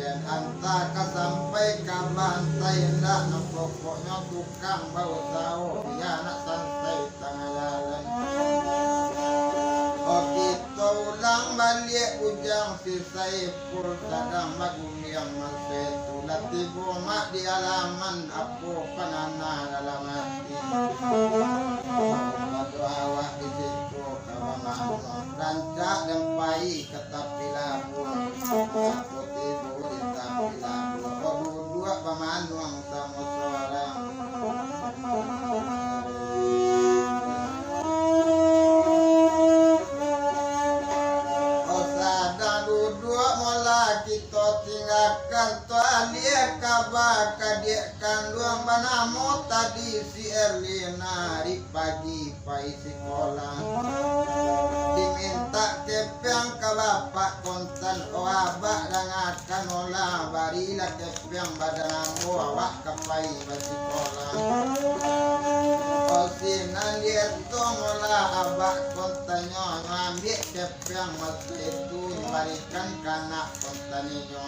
dan anta kasampai kabantai ndak na pokoknya tukang bau tahu dia nak santai tengah jalan. Oh kita ulang balik ujang si Saiful sedang magumi yang masih tulat tibu mak di halaman apa panana dalam hati. Batu awak di situ kawan rancak dan pai ketapi labur. Aku tibu di tapi labur. Kau dua pemanuang sama seorang. Kita tinggalkan tualia kabak kadik kandung banamu tadi si Erlina di pagi pai sekolah diminta kepiang ke bapak kontan o abak dan akan olah barilah kepiang badanamu awak ke pai sekolah o sinan lihat tong olah abak kontannya ngambil kepiang masa itu barikan kanak kontaninyo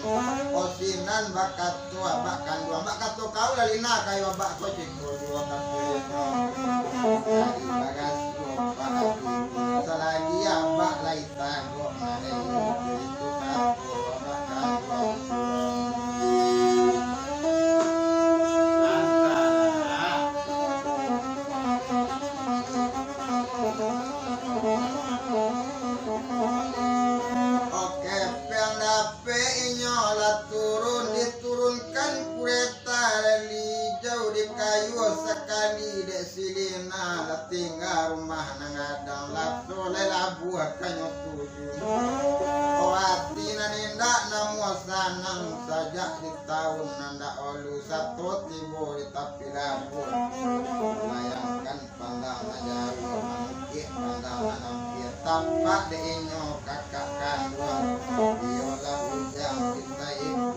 o sinan bakat tua bakan dua bakat tu kau lalina kayu abak ko ciko dua katu jadi bagas dua bakat selagi abak laita go mare itu katu bakan dua diturunkan kereta dari jauh di kayu sekali dek silina tinggal rumah nangadang lapso lela buah kanyo tujuh oh hati nanindak namu sanang saja di tahun nanda olu satu tibo di tapi labur bayangkan pandang najaru manukik pandang nanampir tampak de inyo kakak kandung biola ujang kita ibu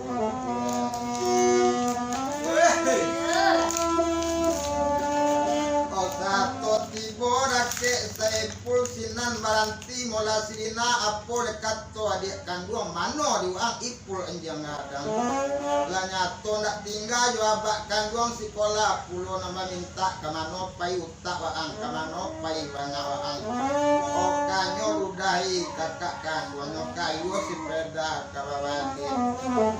satu tibo rakyat Saiful sinan baranti mola silina apo dekat to adik kandung mano diuang ipul enjang ngadang lanyato nak tinggal jo abak kandung sekolah pulo nama minta kamano pai utak waang kamano pai banga waang okanyo ludahi kakak kandung kayu si peda kawawadi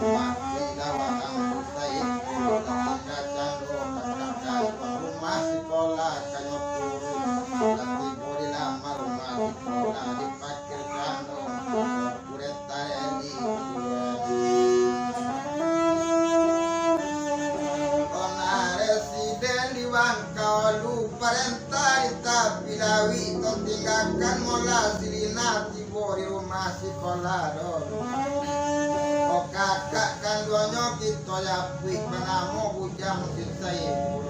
mati lawaang Saiful kakak kandung kakak kandung rumah sekolah kanyo turun lagi bodi lama rumah sekolah diparkir kandung kureta eli ona residen di Bangkalu perintah ditapilawi ton tinggalkan mola silina tibo di rumah sekolah dulu o kakak kandungnya kita yapui penamu bujang si Saiful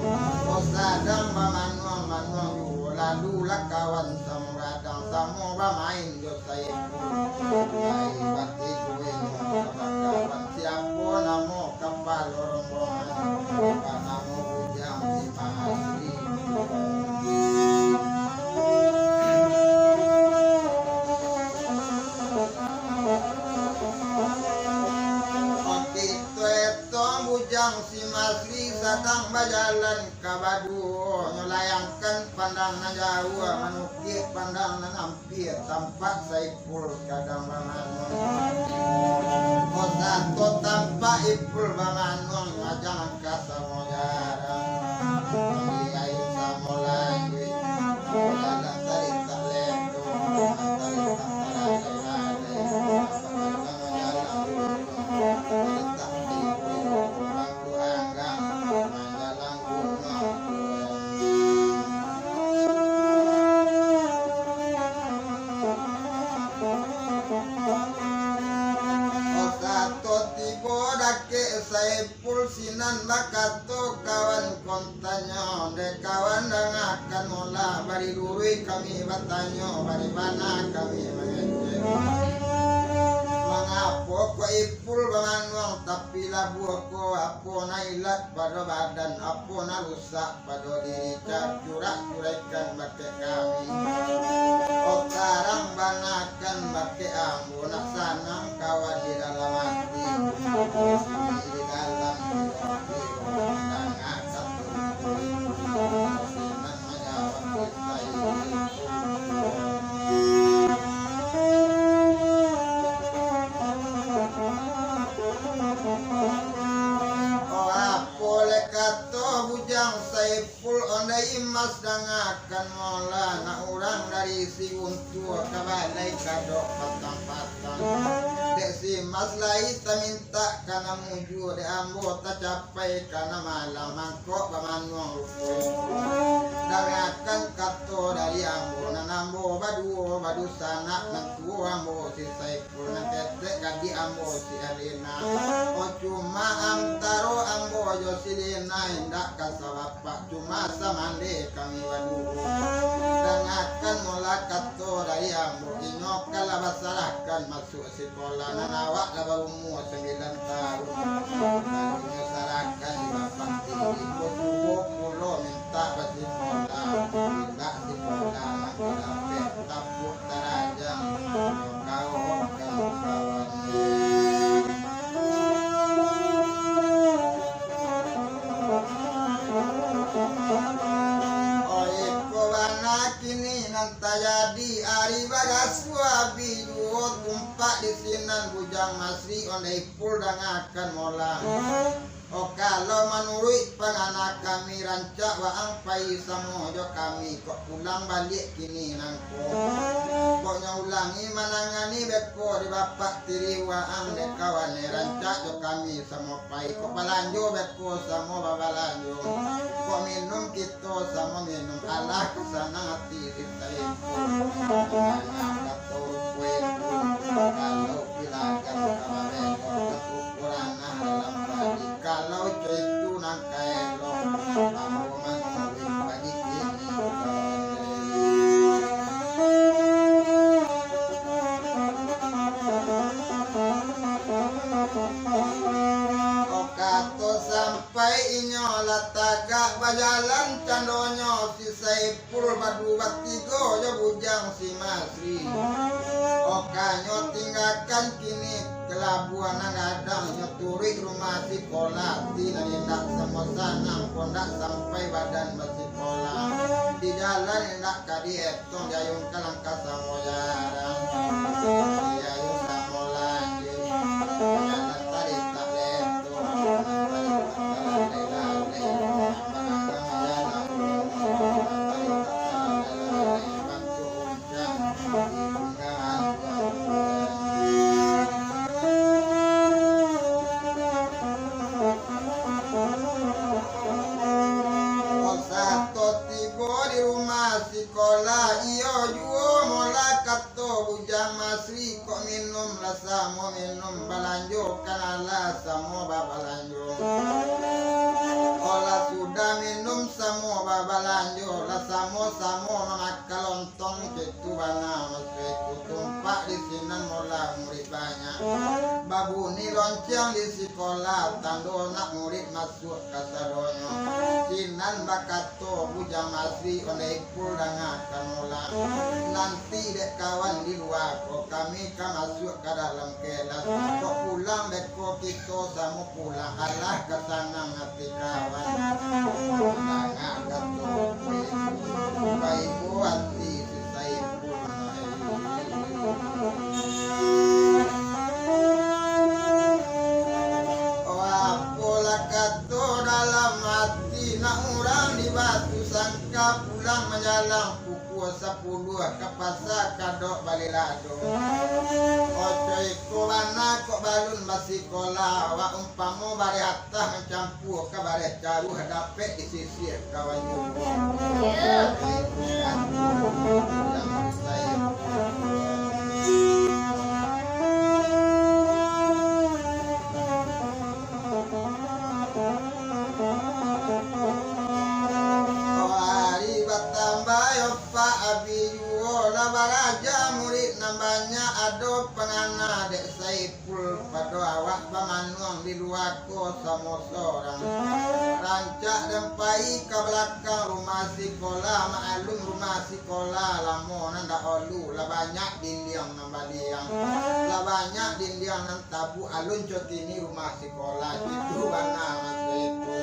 o sadang bamanuang manuang lalu lah kawan samradang samo main jo Saiful ai bati gue kawan siapa namo kapal rombongan namo bujang si Mahasri bujang si Masri sedang berjalan ke Badu nyelayangkan pandangan jauh manukik pandangan hampir tampak Saiful kadang banganong oh satu tampak Ipul banganong jangan kata mau jarang melihat sama lagi jalan tadi tak ledo tadi tak Saiful sinan bakato kawan kontanyo de kawan dangakan mola bari lurui kami batanyo bari mana kami mengece mengapo ko Ipul banganwang tapi labu ko apo nailat pada badan apo na rusak pada diri curak-curekan bake kami o karang banakan bake ambo nak sanang kawan di dalam hati imas dangakan mola na orang dari si untu kabalai kadok patang-patang dek si mas lai ta minta kana muju de ambo ta capai kana malam mangkok pamanuang rupoi dangakan kato dari ambo nanambo badu sana nantu ambo si Saiful nantetek kadi ambo si Alina o cuma antaro ambo jo si Lina indak kasawapa cuma samande kami wadu dangakan mola kato dari ambo inyok kalabasalahkan masuk sekolah nanawak laba umur 9 tahun lalu salahkan di bapak tinggi kutubo pulo minta bersekolah tidak sekolah maka dapat tapuk terajang kau kawan kini nanta jadi ari bagas wabi duo tumpak di sinan bujang masri ondai pul dangakan mola o kalau menurut penganak kami rancak waang pai samojo kami kok pulang balik kini nangko pokoknya ulangi manangani beko di bapak tiri waang dek kawan rancak jo kami samo pai kok balanjo beko samo babalanjo kok minum kita sama minum Allah kesana hati kita itu kato kue kalau pilagan kababen kekurangan dalam bagi kalau itu nangkai lo kamu menurut bagi kini kato sampai inyola tagak bajalan candonyo si Saiful badu batigo yo bujang si Masri okanyo tinggalkan kini kelabuan ngadang nyeturi rumah sekolah tidak hendak semosanang pondak sampai badan bersekolah di jalan hendak kadi etong jayung kalangka samojarang jayung samolanji jalan tadi tak leto sekolah iyo juo mola kato bujang masri kok minum rasa mau minum balanjo kanala samo babalanjo ola sudah minum samo babalanjo la samo mamak lontong itu bana masri kutumpak di sinan mola murid banyak babu ni lonceng di sekolah tando nak murid masuk kasadonyo sinan bakato bujang masri ondai pul dangakan mola nanti dek kawan di luar kok kami kan masuk ke dalam kelas kok pulang dek kok kita sama pulang Allah kesanang hati kawan dangakan tu baik hati si Saiful apalah kato dalam hati nak orang di batu sangka pulang menjalang pukul 10 ke pasar kadok balilado ocoy ko mana kok balun basikola wa umpamu bare atas mencampur ke bare caruh dapet di sisir kawan jumbo baraja murid nambahnya ado pengana dek Saiful pada awak pamanuang di luar ko sama seorang rancak dempai ke belakang rumah sekolah maklum rumah sekolah lamo nanda olu lah banyak dindiang nambah diang lah banyak dindiang nan tabu alun cokini rumah sekolah itu bana mas itu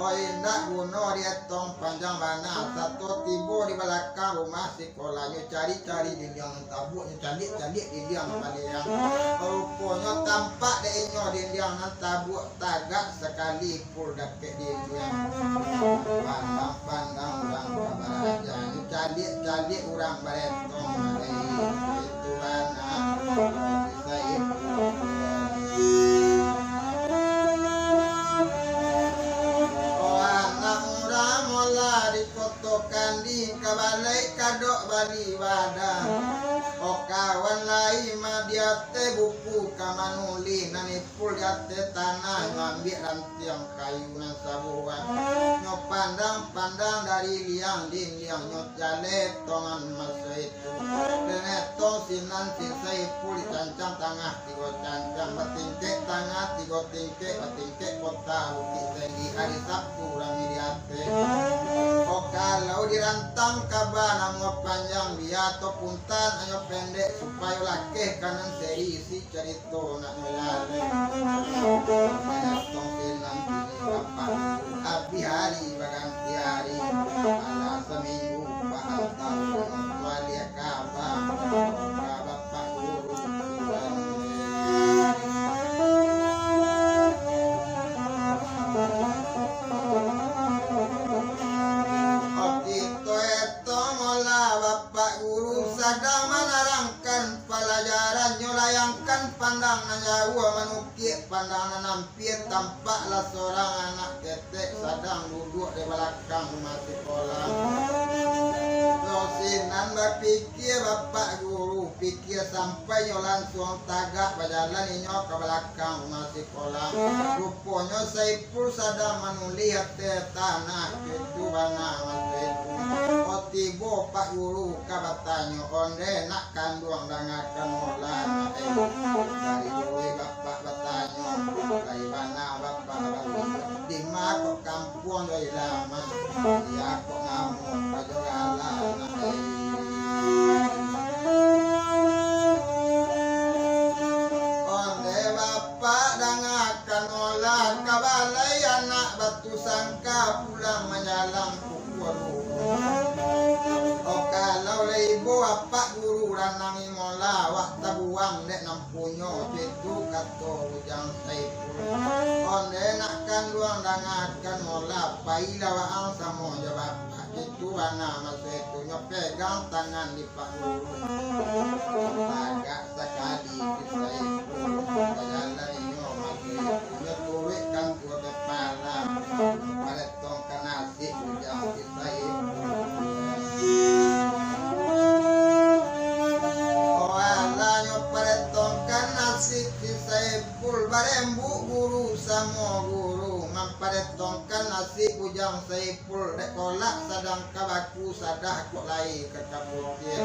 oh indak guna dia tong panjang mana satu tibo di belakang rumah sekolahnya cari-cari dinding tabuknya candik-candik dinding paliang rupanya tampak deinyo dinding tabuk tagak sekali pul dapet dinding pandang-pandang orang kabaraja candik-candik orang baretong itu mana saya di kabalai kadok bali wadah kawan lain madiate buku kamanuli nanipul jate tanah ngambil rantiang kayu nan sabuan nyo pandang dari liang liang nyo jale tongan masa itu denetong sinan sisai pul cancang tengah tiga cancang batingkek tengah tiga batingkek kota bukit tinggi hari Sabtu rami diate kalau dirantang kabana mau panjang dia atau puntan ayo pendek supaya lakeh kanan seri isi cerita nak nyolale tongkin nanti apa abi hari baganti hari ala seminggu paham tahu walia kabar bapak guru sedang menerangkan pelajaran nyolayangkan pandangan jauh menukik pandangan nampir tampaklah seorang anak ketek sedang duduk di belakang rumah sekolah dosinan berpikir bapak guru pikir sampai nyo langsung tagak berjalan inyo ke belakang rumah sekolah rupanya Saiful sedang menulis tanah itu bana masa itu tibo pak guru kabatanyo onde nak kandung dangakan molan dari dulu bapak batanyo dari mana bapak di mak kampung dari lama ya kok ngamuk pajogala onde bapak dangakan molan kabalai anak batu sangka pulang menyalang pukul kalau ibu apa guru ranangi mola waktu buang dek nampunyo itu kato ujang Saiful onde nakkan luang dangakan mola paila waang samo jawab itu wana masa itu pegang tangan di pak guru agak sekali di Saiful berjalan inyo masih nyetulikan tua kepala pada tongkan nasi ujang di Saiful Saiful barembu guru samo guru mamparetongkan nasi ujang Saiful dekolak sadang kabaku sadah kok lai kekabudir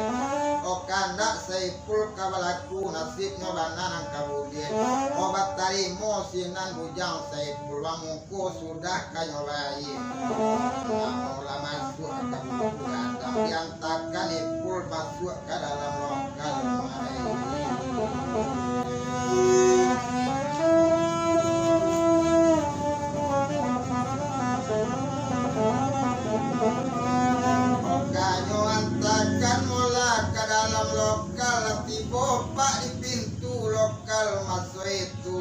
kandak Saiful kabalaku nasibnya banan kabudir obat tarimo sinan ujang Saiful wangungku sudah kanyolai mula masuk ke kabudir dan diantarkan Saiful masuk ke dalam lokal lokal tiba pak di pintu lokal masuk itu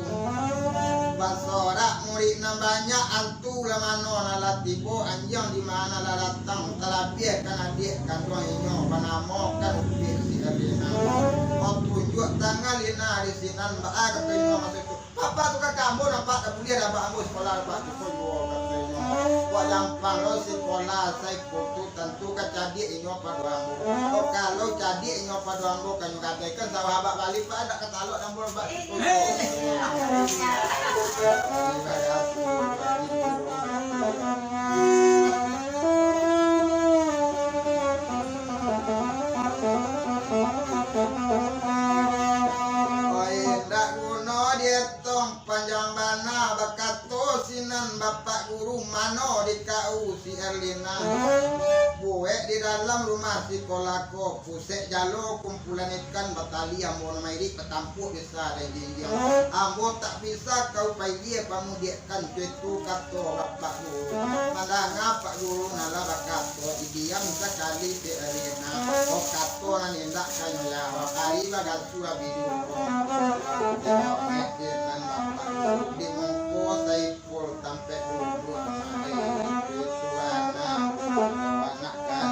basorak murid banyak antu lamano nala tiba anjang di mana la datang telabih kan adik kan doinyo panamo kan upir si alina mau tunjuk tanggal lina di sinan mbak katanya masuk itu apa tuh kamu nampak tak boleh dapat ambil sekolah pak tu katanya wajang palo sekolah Saiful tu tentu kacadi inyo paduangu kalau jadi inyo paduangu kan katakan sahabat balik pak ada katalog dan boleh panjang bana bakato sinan bapak guru mano di KU si Erlina buek di dalam rumah sekolahku pusek jalo kumpulan ikan batali ambo mairi petampuk desa dan jinjing ambo tak bisa kau pai dia pamudiakan itu kato bapak guru mandanga pak guru nala bakato diam sekali si Erlina oh kato nanindak kayo ya wakari bagal sura bidu dan bapak di mongko Saiful sampai dulu itu anak kan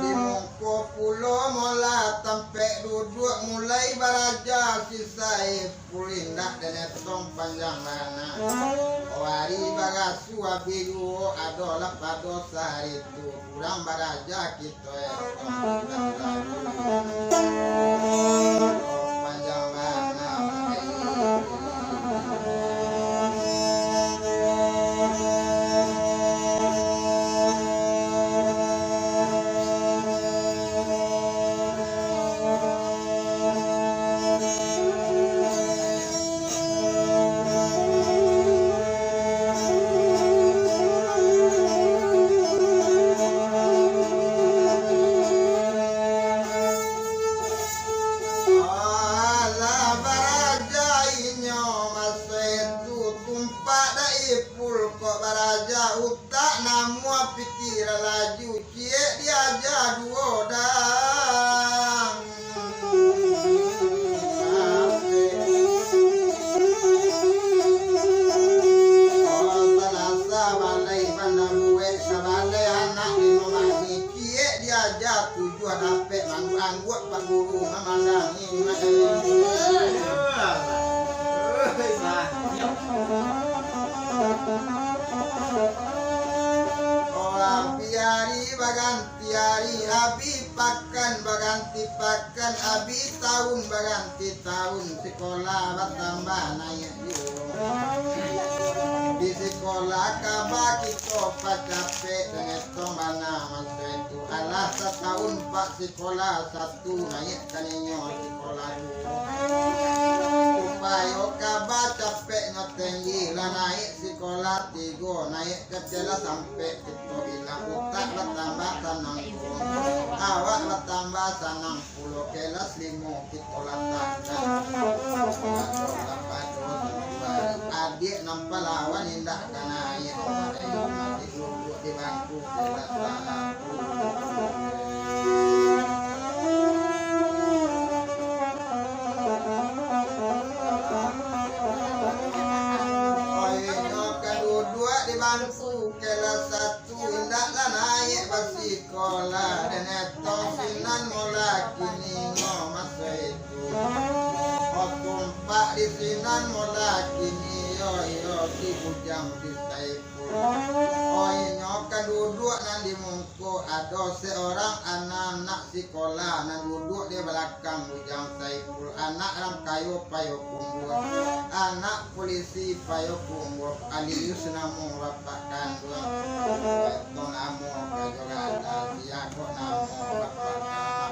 di mongko pulau mola sampai duduk mulai baraja si Saiful indah dan etong panjang lana wari bagasu abiru adola pada sehari itu kurang baraja kita panjang mana abi tahun baganti tahun sekolah bertambah naik di sekolah kabah kita capek dengan tomana masa itu alah setahun pak sekolah satu naik kaninya sekolah supaya kabah capek tinggi lah naik sekolah 3 naik ke jelas sampai kita hilang utak bertambah sanang awak bertambah sanang pulau kelas 5 kita letakkan adik nampak lawan indah kena ayat masih duduk di bangku kelas 1 kelas 1 indaklah naik sekolah dan etong sinan mula kini masa itu otumpak di sinan mula kini yo di bujang di Saiful nyokan duduk nan di mungku ada seorang anak sekolah nan duduk di belakang bujang Saiful anak ram kayu payo kumbur anak polisi payo kumbur alius namu bapak kandung tong namu kayo ada siako namu bapak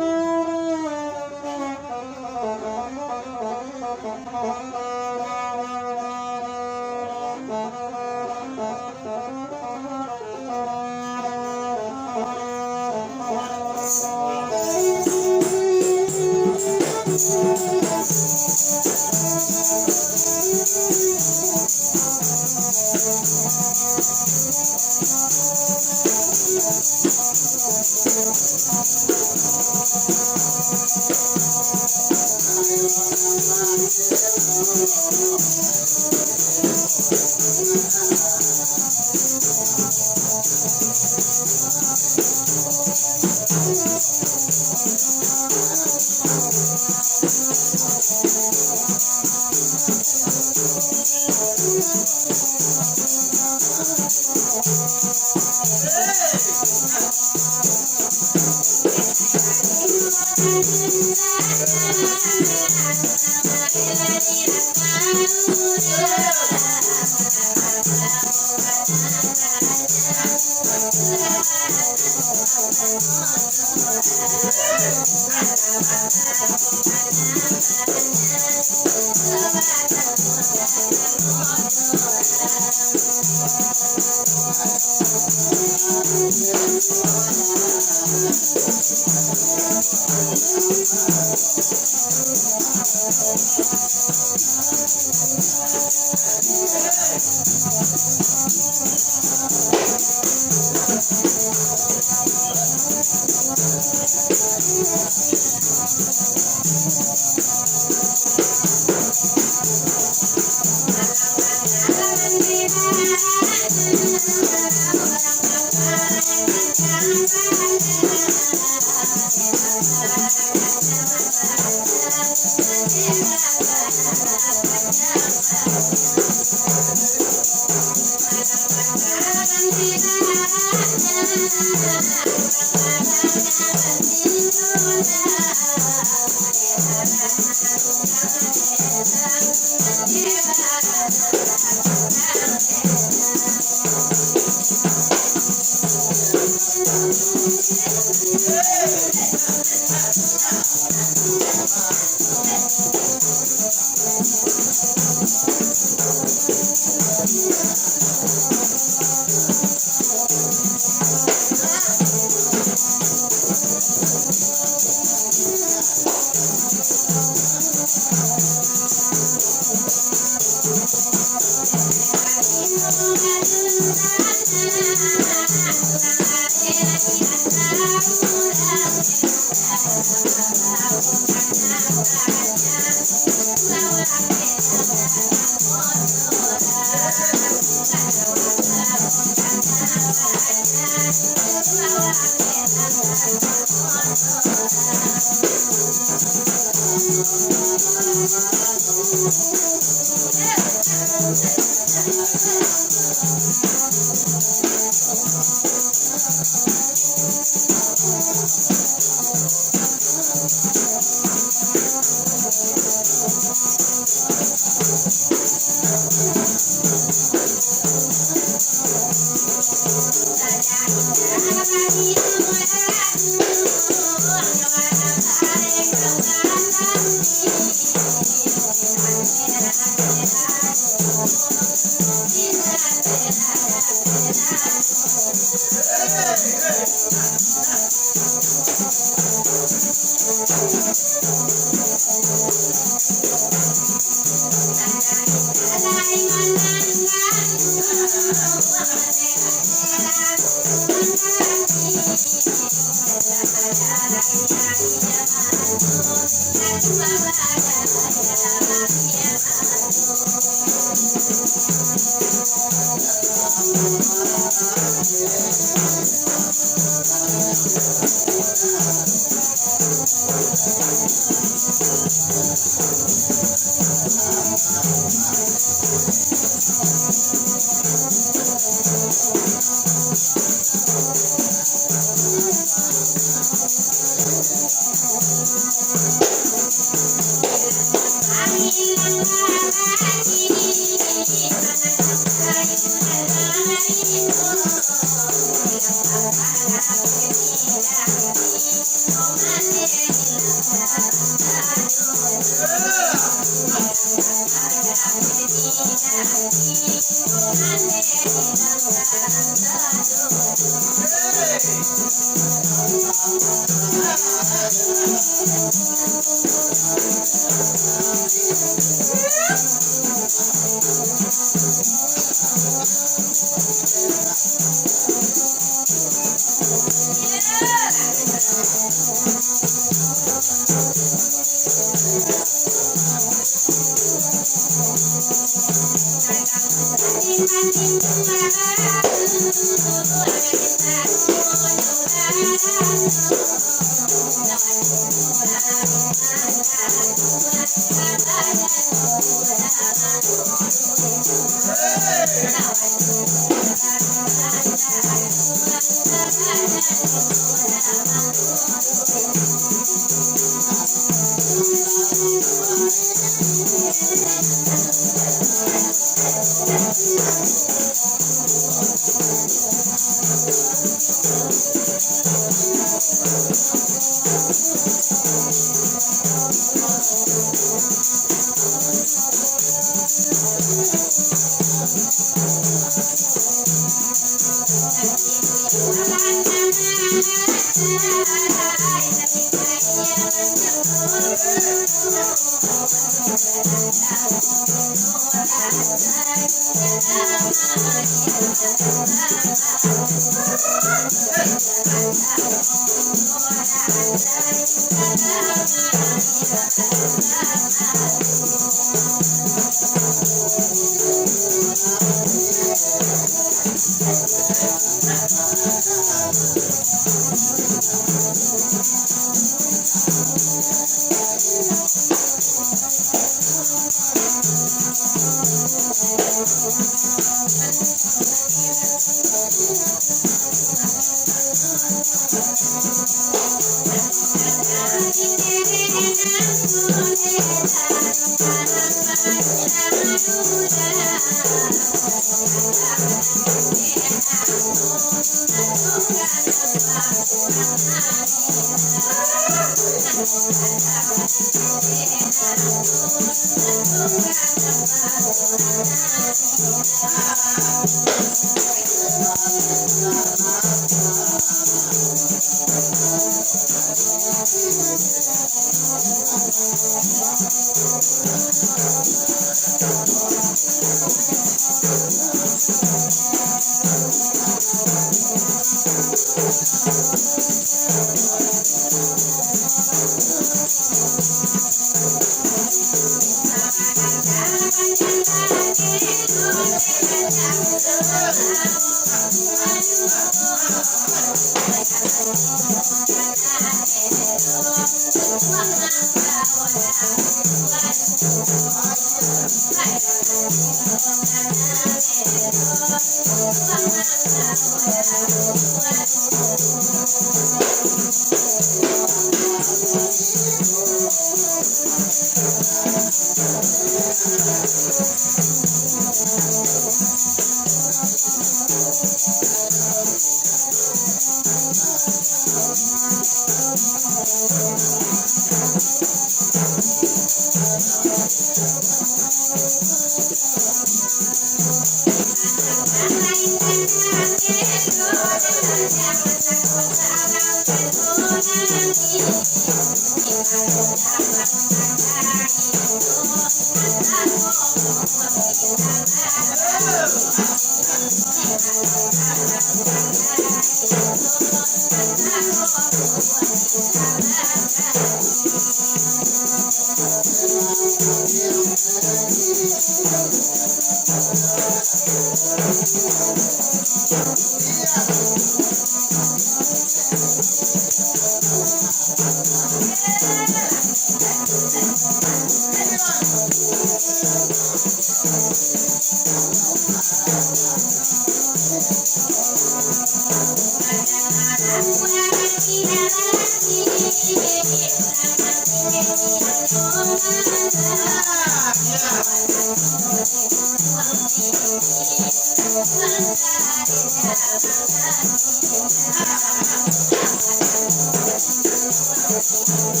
Thank you.